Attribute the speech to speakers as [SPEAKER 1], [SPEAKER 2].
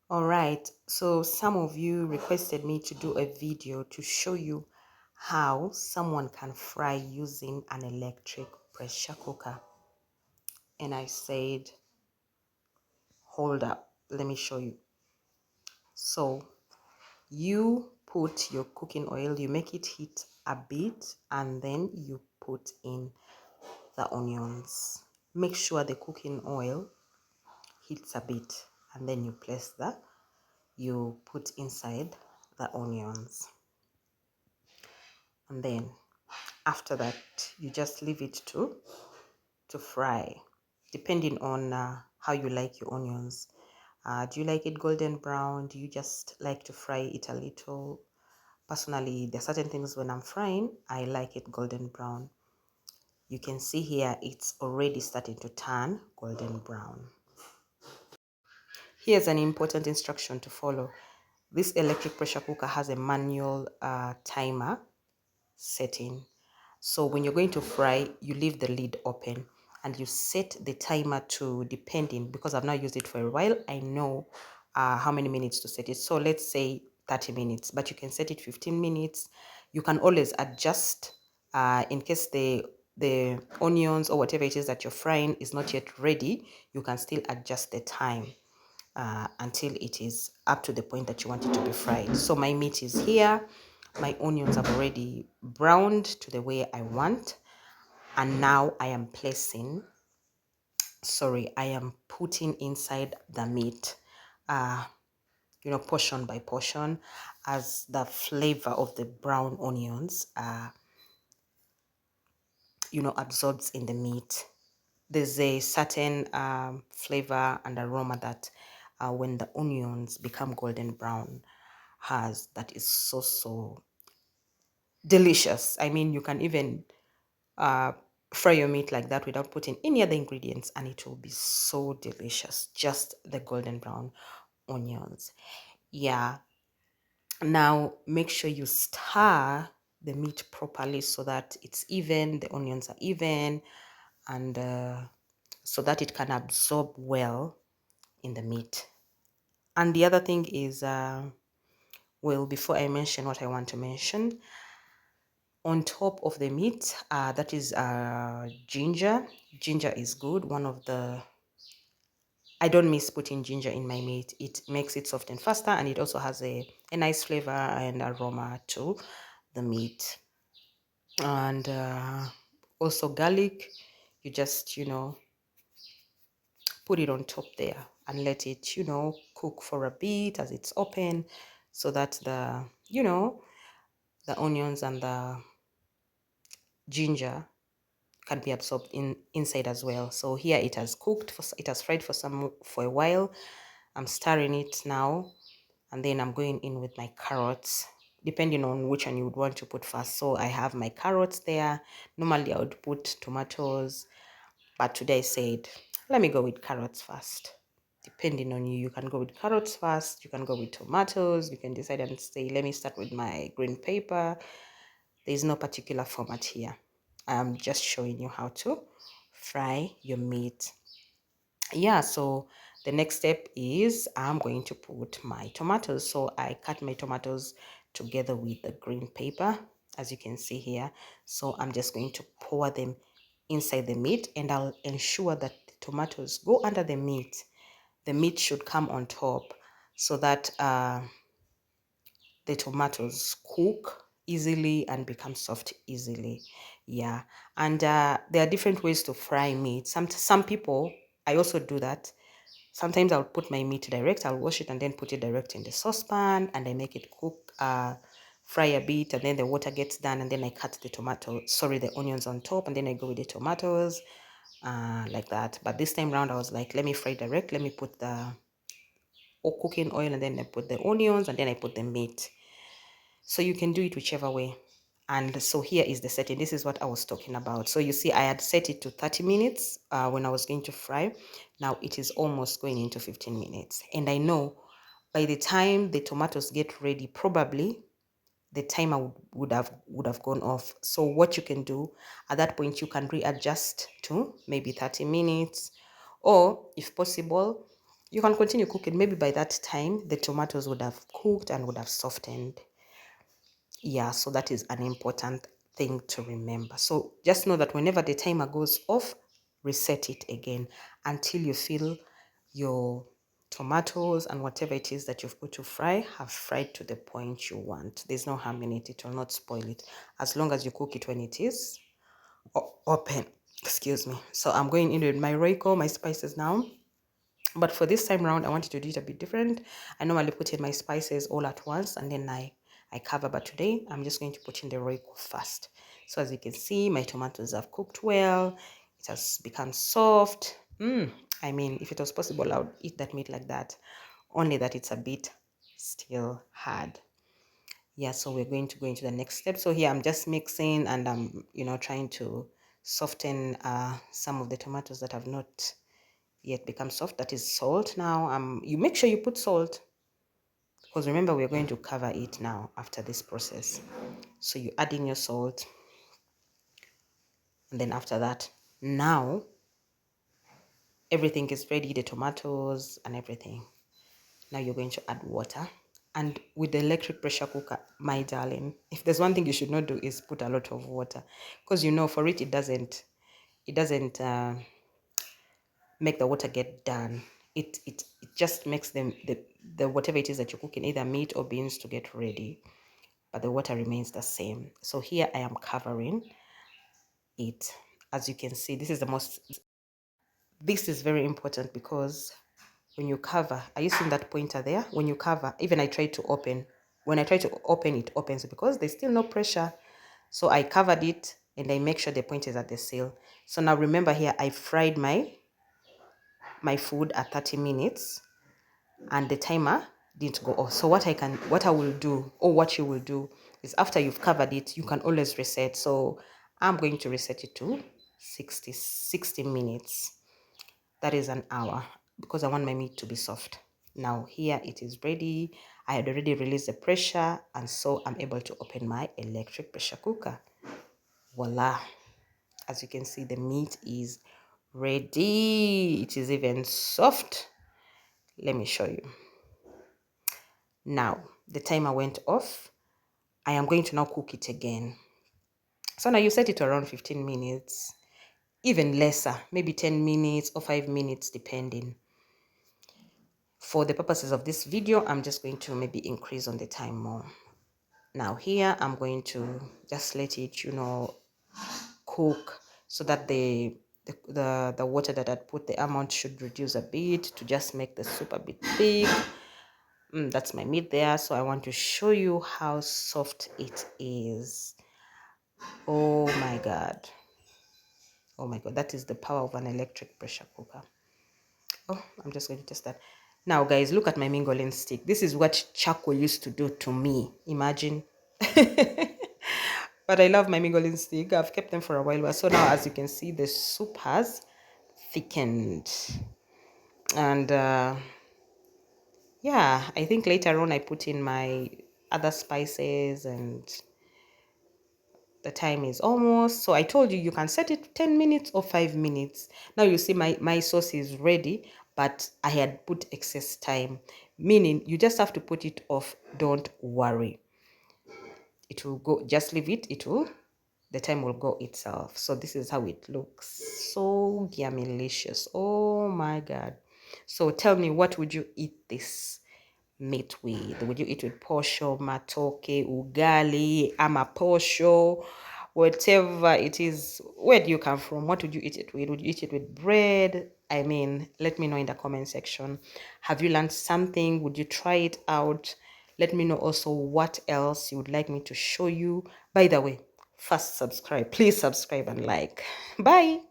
[SPEAKER 1] All right, so some of you requested me to do a video to show you how someone can fry using an electric pressure cooker. And I said, hold up, let me show you. So you put your cooking oil, you make it heat a bit, and then you put in the onions. Make sure the cooking oil heats a bit, and then you put inside the onions. And then after that, you just leave it to fry, depending on how you like your onions. Do you like it golden brown? Do you just like to fry it a little? Personally, there are certain things when I'm frying, I like it golden brown. You can see here, it's already starting to turn golden brown. Here's an important instruction to follow. This electric pressure cooker has a manual timer setting. So when you're going to fry, you leave the lid open and you set the timer to, depending, because I've not used it for a while, I know how many minutes to set it. So let's say 30 minutes, but you can set it 15 minutes. You can always adjust in case the onions or whatever it is that you're frying is not yet ready. You can still adjust the time until it is up to the point that you want it to be fried. So my meat is here. My onions have already browned to the way I want. And now I am putting inside the meat, portion by portion, as the flavor of the brown onions, absorbs in the meat. There's a certain flavor and aroma that when the onions become golden brown has, that is so delicious. I mean, you can even fry your meat like that without putting any other ingredients and it will be so delicious. Just the golden brown onions. Yeah. Now make sure you stir the meat properly so that it's even, the onions are even, and so that it can absorb well in the meat. And the other thing is, before I mention what I want to mention, on top of the meat, that is ginger. Ginger is good. I don't miss putting ginger in my meat. It makes it soften faster and it also has a nice flavor and aroma to the meat. And also garlic, you just, put it on top there and let it, cook for a bit as it's open so that the onions and the ginger can be absorbed inside as well. So here it has cooked, it has fried for a while. I'm stirring it now, and then I'm going in with my carrots, depending on which one you would want to put first. So I have my carrots there. Normally I would put tomatoes, but today I said, let me go with carrots first. Depending on you, you can go with carrots first, you can go with tomatoes, you can decide and say, let me start with my green pepper. There's no particular format here. I'm just showing you how to fry your meat. Yeah, so the next step is I'm going to put my tomatoes. So I cut my tomatoes together with the green pepper, as you can see here. So I'm just going to pour them inside the meat, and I'll ensure that the tomatoes go under the meat. The meat should come on top so that the tomatoes cook easily and become soft easily. Yeah, and there are different ways to fry meat. Some people, I also do that. Sometimes I'll put my meat direct, I'll wash it and then put it direct in the saucepan and I make it cook, fry a bit, and then the water gets done, and then I cut the onions on top, and then I go with the tomatoes, like that. But this time around I was like, let me fry direct, let me put the cooking oil, and then I put the onions, and then I put the meat. So you can do it whichever way. And so here is the setting. This is what I was talking about. So you see, I had set it to 30 minutes when I was going to fry. Now it is almost going into 15 minutes. And I know by the time the tomatoes get ready, probably the timer would have gone off. So what you can do at that point, you can readjust to maybe 30 minutes, or if possible, you can continue cooking. Maybe by that time, the tomatoes would have cooked and would have softened. Yeah, so that is an important thing to remember. So just know that whenever the timer goes off, reset it again until you feel your tomatoes and whatever it is that you've put to fry have fried to the point you want. There's no harm in it. It will not spoil it as long as you cook it when it is open. Excuse me. So I'm going in with my Royco, my spices now. But for this time around, I wanted to do it a bit different. I normally put in my spices all at once and then I cover. But today, I'm just going to put in the Royco first. So as you can see, my tomatoes have cooked well. It has become soft. I mean, if it was possible, I would eat that meat like that. Only that it's a bit still hard. Yeah, so we're going to go into the next step. So here I'm just mixing and I'm, trying to soften some of the tomatoes that have not yet become soft. That is salt. Now you make sure you put salt because remember we're going to cover it now after this process. So you add in your salt, and then after that, now everything is ready, the tomatoes and everything. Now you're going to add water. And with the electric pressure cooker, my darling, if there's one thing you should not do is put a lot of water, because for it doesn't make the water get done. It just makes the whatever it is that you're cooking, either meat or beans, to get ready, but the water remains the same. So here I am covering it. As you can see, this is very important, because when you cover, are you seeing that pointer there? When you cover, even when I try to open, it opens because there's still no pressure. So I covered it and I make sure the point is at the seal. So now remember here, I fried my food at 30 minutes and the timer didn't go off. So what I will do, or what you will do, is after you've covered it, you can always reset. So I'm going to reset it to 60 minutes. That is an hour, because I want my meat to be soft. Now here it is ready. I had already released the pressure, and so I'm able to open my electric pressure cooker. Voila. As you can see, the meat is ready. It is even soft. Let me show you. Now, the timer went off. I am going to now cook it again. So now you set it to around 15 minutes, even lesser, maybe 10 minutes or 5 minutes, depending. For the purposes of this video, I'm just going to maybe increase on the time more. Now here, I'm going to just let it, cook, so that the water that I put, the amount should reduce a bit to just make the soup a bit thick. That's my meat there. So I want to show you how soft it is. Oh my God. Oh my God. That is the power of an electric pressure cooker. Oh, I'm just going to test that. Now, guys, look at my mingling stick. This is what charcoal used to do to me. Imagine. But I love my mingling stick. I've kept them for a while. So now, as you can see, the soup has thickened. And yeah, I think later on I put in my other spices, and the time is almost. So I told you can set it 10 minutes or 5 minutes. Now you see my sauce is ready, but I had put excess time, meaning you just have to put it off. Don't worry. It will go, just leave it. The time will go itself. So this is how it looks. So yummy-licious. Oh my God. So tell me, what would you eat this meat with? Would you eat with posho, matoke, ugali, amaposho, whatever it is? Where do you come from? What would you eat it with? Would you eat it with bread? I mean, let me know in the comment section. Have you learned something? Would you try it out? Let me know also what else you would like me to show you. By the way, first subscribe. Please subscribe and like. Bye.